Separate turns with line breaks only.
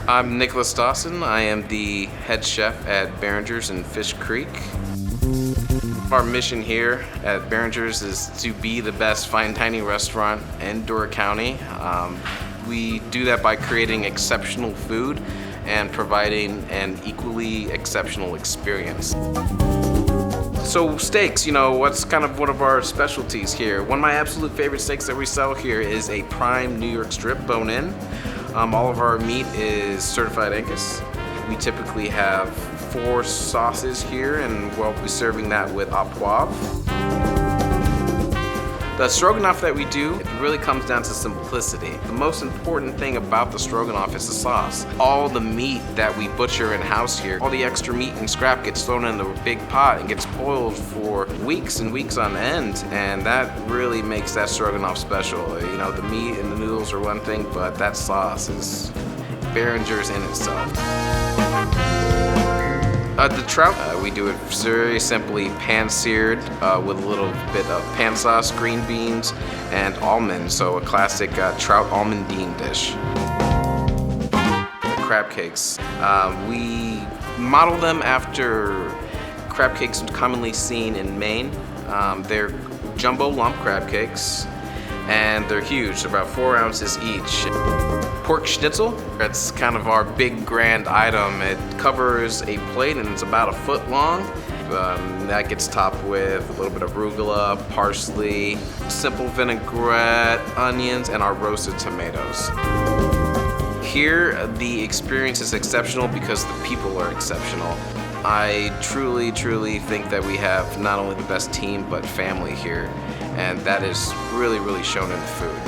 I'm Nicholas Dawson. I am the head chef at Barringers in Fish Creek. Our mission here at Barringers is to be the best fine dining restaurant in Door County. We do that by creating exceptional food and providing an equally exceptional experience. So steaks, what's kind of one of our specialties here? One of my absolute favorite steaks that we sell here is a prime New York strip bone-in. All of our meat is certified Angus. We typically have 4 sauces here, and we'll be serving that with au poivre. The stroganoff that we do, it really comes down to simplicity. The most important thing about the stroganoff is the sauce. All the meat that we butcher in-house here, all the extra meat and scrap gets thrown in a big pot and gets boiled for weeks and weeks on end, and that really makes that stroganoff special. The meat and the noodles are one thing, but that sauce is Barringers in itself. The trout, we do it very simply pan-seared with a little bit of pan sauce, green beans, and almonds, so a classic Trout Almondine dish. The crab cakes, we model them after crab cakes commonly seen in Maine. They're jumbo lump crab cakes, and they're huge, they're about 4 ounces each. Pork Schnitzel, that's kind of our big grand item. It covers a plate and it's about 1 foot long. That gets topped with a little bit of arugula, parsley, simple vinaigrette, onions, and our roasted tomatoes. Here, the experience is exceptional because the people are exceptional. I truly think that we have not only the best team, but family here, and that is really shown in the food.